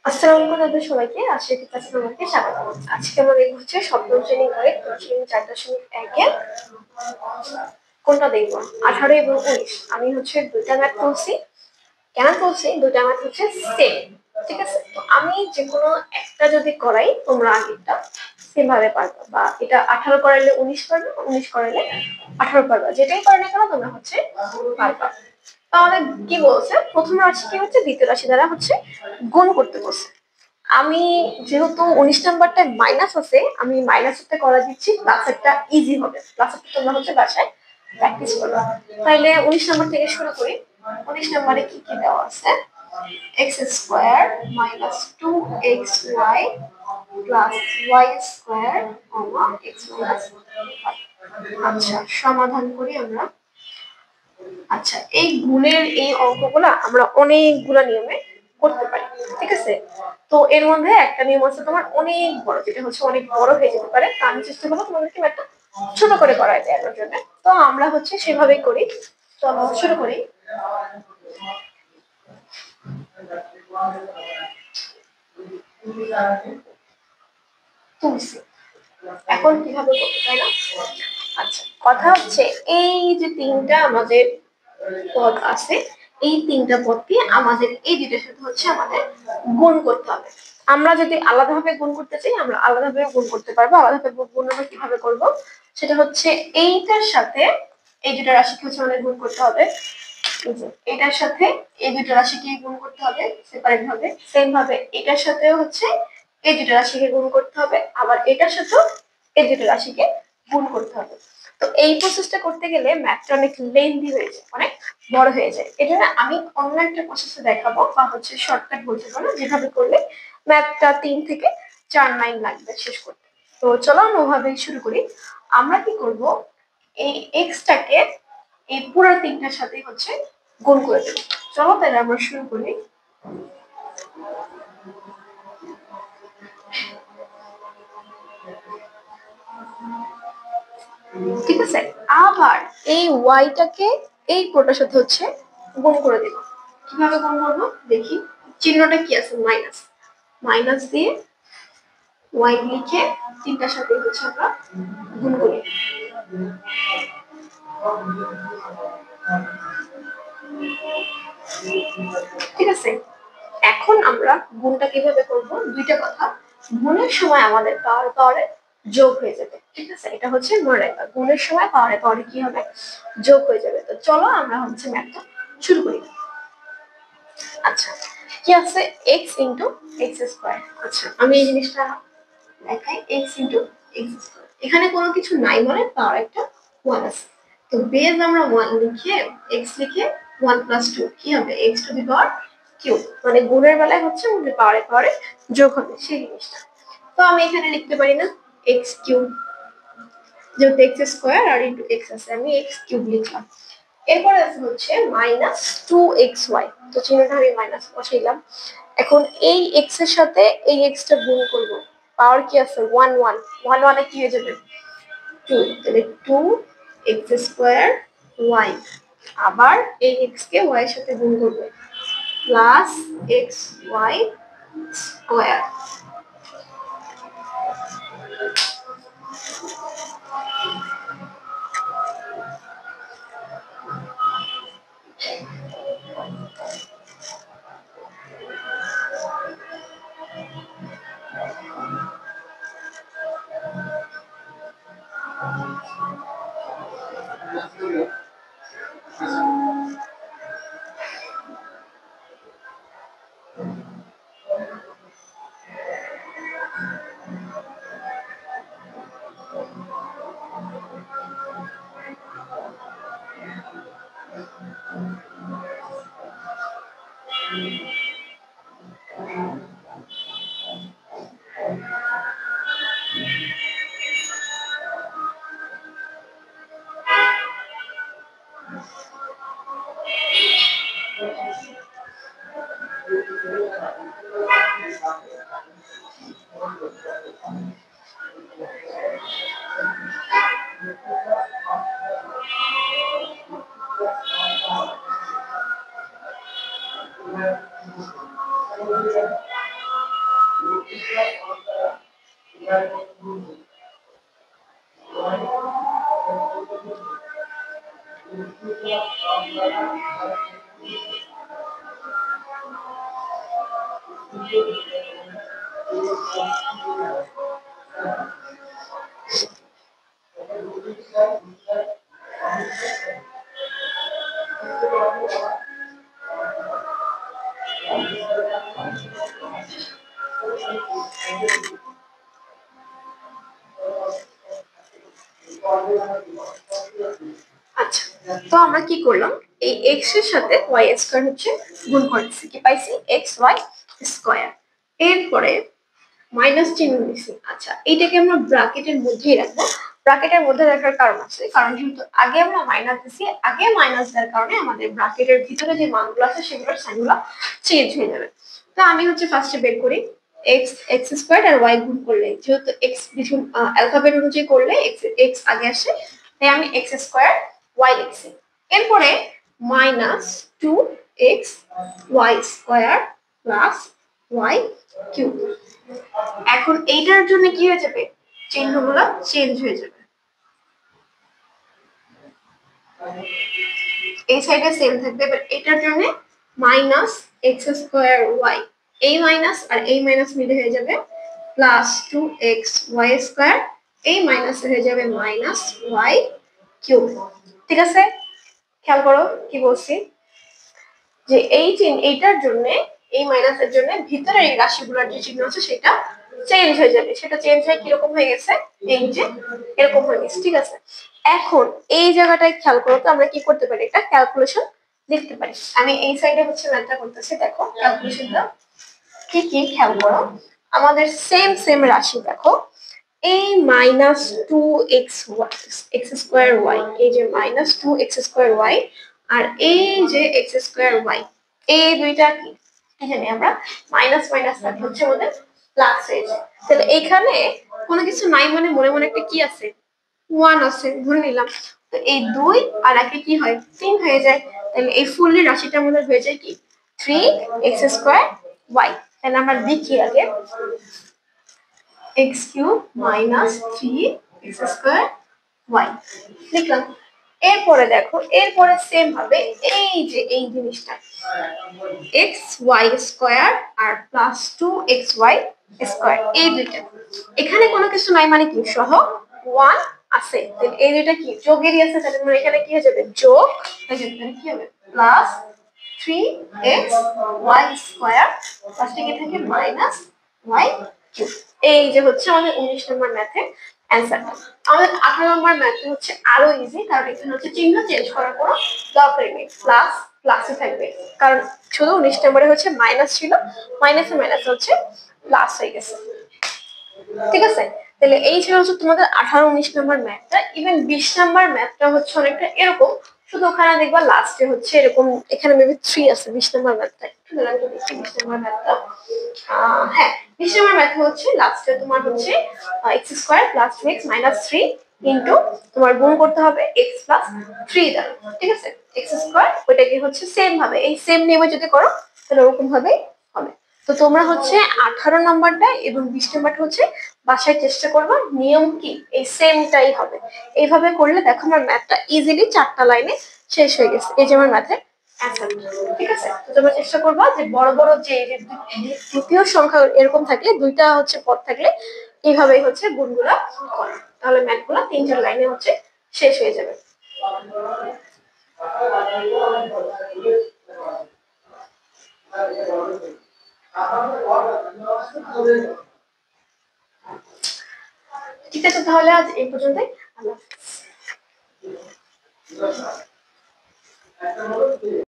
আসসালামু আলাইকুম আপনাদের সবাইকে। আশিকের কাছে তোমাকে স্বাগত। আজকে আমাদের হচ্ছে সপ্তম শ্রেণী গণিত 4.1 কোনটা দেখবো? 18 এবং 19। আমি হচ্ছে দুইটা ম্যাথ করছি। কেন করছি? দুইটা ম্যাথ হচ্ছে সেম। ঠিক আছে, তো আমি যে কোনো একটা যদি করাই তোমরা আগেরটা সেম ভাবে পারবা, বা এটা 18 করাইলে 19 পারবে, 19 করাইলে 18 পারবা, যেটাই করে না কেন তোমরা হচ্ছে পারবা। তাহলে কি বলছে? প্রথম রাশি কি হচ্ছে দ্বিতীয় রাশি দ্বারা হচ্ছে গুণ করতে বলছে। আমি যেহেতু 19 নাম্বারটা মাইনাস আছে, আমি মাইনাসটা করা দিচ্ছি, প্লাসেরটা ইজি হবে। প্লাসেরটা তোমরা হচ্ছে বাসায় প্র্যাকটিস করবা। তাইলে 19 নাম্বার থেকে শুরু করি। 19 নাম্বারে কি কি দেওয়া আছে? X square minus 2xy plus Y square comma X minus 5। আচ্ছা, সমাধান করি আমরা। আচ্ছা, এই গুণের এই অঙ্কগুলা আমরা অনেকগুলা নিয়মে করতে পারি। ঠিক আছে, তো এর মধ্যে একটা নিয়ম আছে তোমার অনেক বড়, যেটা হচ্ছে অনেক বড় হয়ে যেতে পারে। তা আমি চেষ্টা করবো তোমাদেরকে একটা ছোট করে করাই দেওয়ার জন্য। তো আমরা হচ্ছে সেভাবেই করি। চলো শুরু করি। তুলসী, এখন কিভাবে করতে, তাই না? আচ্ছা, কথা হচ্ছে এই যে তিনটা আমাদের পদ আছে, এই তিনটা পদকে আমাদের এই দুইটার সাথে হচ্ছে আমাদের গুণ করতে হবে। আমরা যদি আলাদাভাবে গুণ করতে চাই, আমরা আলাদাভাবে গুণ করতে পারবো। আলাদাভাবে গুণ আমরা কিভাবে করব? সেটা হচ্ছে এইটার সাথে এই দুটো রাশিকে হচ্ছে আমাদের গুণ করতে হবে। এটার সাথে এই দুটো রাশিকে গুণ করতে হবে সেপারেট ভাবে। সেম ভাবে এটার সাথেও হচ্ছে এই দুটো রাশিকে গুণ করতে হবে, আবার এটার সাথেও এই দুটো রাশিকে গুণ করতে হবে। তো এই প্রসেসটা করতে গেলে ম্যাথটা অনেক লেন্দি হয়ে যায়, অনেক বড় হয়ে যায়। এই জন্য আমি অন্য একটা প্রসেসে দেখাবো, বা হচ্ছে শর্টকাট বলতে পারো, যেভাবে করলে ম্যাথটা 3 থেকে 4 লাইন লাগবে শেষ করতে। তো চলো আমরা ওভাবেই শুরু করি। আমরা কি করব? এই এক্সটাকে এই পুরো তিনটার সাথে হচ্ছে গুণ করে দেবো। চলো তাহলে আমরা শুরু করি। ঠিক আছে, আবার এই ওয়াইটাকে এই পুরোটার সাথে হচ্ছে গুণ করে দেব। কিভাবে গুণ করবো দেখি। চিহ্নটা কি আছে? মাইনাস। মাইনাস দিয়ে ওয়াই লিখে তিনটার সাথে হচ্ছে আমরা গুণ করি। ঠিক আছে, এখন আমরা গুণটা কিভাবে করব? দুইটা কথা। গুণের সময় আমাদের পাওয়ারে পাওয়ারে যোগ হয়ে যাবে। ঠিক আছে, এটা হচ্ছে মনে রাখবা, গুণের সময় পাওয়ারে পাওয়ারে কি হবে? যোগ হয়ে যাবে। তো চলো আমরা হচ্ছে ম্যাথটা শুরু করি। আচ্ছা, কি আছে? X into x square. আচ্ছা, আমি এই জিনিসটা দেখাই। এক্স ইন্টু এক্স স্কোয়ার, এখানে কোনো কিছু নাই মানে পাওয়ার একটা ওয়ান আছে। তো বেজ আমরা ওয়ান লিখে এক্স লিখে 1 + 2 কি হবে? X to the power cube. মানে গুণের বেলায় হচ্ছে আমাদের পাওয়ারে পাওয়ারে যোগ হবে সেই জিনিসটা। তো আমি এখানে লিখতে পারি না এক্স কিউব, যেহেতু এক্স স্কোয়ার আর ইন্টু এক্স আছে, আমি এক্স কিউব লিখলাম। এরপরে আছে হচ্ছে -2xy। তো চিহ্নটা আমি মাইনাস বসাইলাম। এখন এই এক্স এর সাথে এই এক্সটা গুণ করব। পাওয়ার কি আছে? 1 1 1 1 এ কি হয়ে যাবে? 2। তাহলে 2x² y। আবার এই এক্স কে y এর সাথে গুণ করব, প্লাস xy²। আচ্ছা, তো আমরা কি করলাম, এই এক্স এর সাথে ওয়াই স্কয়ার হচ্ছে গুণ করে দিচ্ছি, কি পাইছি এক্স ওয়াই স্কয়ার। এরপরে মাইনাস চিহ্ন দিছি। আচ্ছা, এইটাকে আমরা ব্র্যাকেটের মধ্যেই রাখবো। ব্র্যাকেটের মধ্যে রাখার কারণ আছে, কারণ যেহেতু আগে আমরা মাইনাস দিছি, আগে মাইনাস দেওয়ার কারণে আমাদের ব্র্যাকেটের ভিতরে যে মানগুলো আছে সেগুলোর সাইনগুলো চেঞ্জ হয়ে যাবে। তো আমি হচ্ছে ফার্স্টে বের করি এক্স এক্স স্কোয়ার আর ওয়াই গুণ করলে, যেহেতু এক্স কিছু অ্যালফাবেট অনুযায়ী করলে এক্স এক্স আগে আসে, তাই আমি এক্স স্কোয়ার ওয়াই লিখছি। এরপরে minus two X Y square plus Y cube. এখন এইটার জন্য কি হয়ে যাবে, চিহ্নগুলো চেঞ্জ হয়ে যাবে। এই সাইডে সেম থাকবে, বাট এটার জন্য মাইনাস এক্স স্কোয়ার ওয়াই, এই মাইনাস আর এই মাইনাস মিলে হয়ে যাবে plus two X Y square, এই মাইনাস হয়ে যাবে মাইনাস ওয়াই কিউব। ঠিক আছে, খেয়াল করো কি বলছি, যে এই এইটার জন্য, এই মাইনাসের জন্য ভিতরে এই রাশিগুলোর যে চিহ্ন আছে সেটা চেঞ্জ হয়ে যাবে। সেটা চেঞ্জ হয়ে কিরকম হয়ে গেছে, এই যে এরকম হয়ে গেছে। ঠিক আছে, এখন এই জায়গাটায় খেয়াল করো তো আমরা কি করতে পারি, এটা ক্যালকুলেশন লিখতে পারি। আমি এই সাইডে হচ্ছে ম্যাথটা করতেছি, দেখো ক্যালকুলেশনটা কি কি খেয়াল করো। আমাদের সেম সেম রাশি দেখো, এই minus two X X square Y, এই যে minus two X square Y আর এই যে এক্স স্কোয়ার ওয়াই, এই দুইটা কি জানি আমরা মাইনাস মাইনাস থাকে হচ্ছে আমাদের প্লাস হয়ে যায়। তাহলে এখানে কোনো কিছু নাই, মানে মনে মনে একটা কি আছে, ওয়ান আছে ধরে নিলাম। তো এই দুই আর একে কি হয়, তিন হয়ে যায়। তাহলে এই ফুললি রাশিটা আমাদের হয়ে যায় কি, থ্রি এক্স স্কোয়ার ওয়াই। তাহলে আমরা লিখি আগে X cube minus three X square Y লিখলাম। এরপরে দেখো, এরপরে সেম ভাবে এই যে এই জিনিসটা এক্স ওয়াই স্কোয়ার আর plus two X Y square, এই দুইটা এখানে কোনো কিছু নাই মানে কি সহ ওয়ান আছে, এই দুইটা কি যোগেরই আছে, তাহলে মানে এখানে কি হয়ে যাবে যোগ হয়ে যাবে, কি হবে plus three X Y square প্লাসটা কি থাকে মাইনাস ওয়াই কিউব। এই যে হচ্ছে আমাদের 19 নম্বর ম্যাথের অ্যান্সারটা। আমাদের 18 নম্বর ম্যাথে হচ্ছে আরো ইজি, কারণ এখানে হচ্ছে চিহ্ন চেঞ্জ করার কোনো দরকারই নেই, প্লাস প্লাসই থাকবে, কারণ শুধু 19 নম্বরে হচ্ছে মাইনাস ছিল, মাইনাসে মাইনাস হচ্ছে প্লাস হয়ে গেছে। ঠিক আছে, তাহলে এই ছিল হচ্ছে তোমাদের 18-19 নম্বর ম্যাথটা। ইভেন 20 নম্বর ম্যাথটা হচ্ছে অনেকটা এরকম, শুধু ওখানে দেখবা লাস্টে হচ্ছে এরকম, এখানে মেবি 3 আছে 20 নম্বর ম্যাথটা। একটু দাঁড়ান তো দেখি 20 নম্বর ম্যাথটা। হ্যাঁ, 20 নম্বর ম্যাথ হচ্ছে লাস্টে তোমার হচ্ছে X square plus two X minus three into তোমার গুণ করতে হবে এক্স প্লাস থ্রি দ্বারা। ঠিক আছে, এক্স স্কোয়ার ওইটাকে হচ্ছে সেম ভাবে এই সেম নিয়মে যদি করো তাহলে ওরকম ভাবেই হবে। তো তোমরা হচ্ছে 18 নম্বরটা এবং 20 নম্বরটা হচ্ছে বাসায় চেষ্টা করবা, নিয়ম কি এই সেমটাই হবে। এইভাবে করলে দেখো আমার ম্যাথটা ইজিলি 4টা লাইনে শেষ হয়ে গেছে। এই যে আমার ম্যাথের অ্যান্সার। ঠিক আছে, তো তোমরা চেষ্টা করবা যে বড় বড় যে দ্বিতীয় সংখ্যা এরকম থাকলে, দুইটা হচ্ছে পদ থাকলে এইভাবেই হচ্ছে গুণগুলা করো, তাহলে ম্যাথগুলা 3-4 লাইনে হচ্ছে শেষ হয়ে যাবে। ঠিক আছে, তাহলে আজ এই পর্যন্তই। আল্লাহ হাফেজ।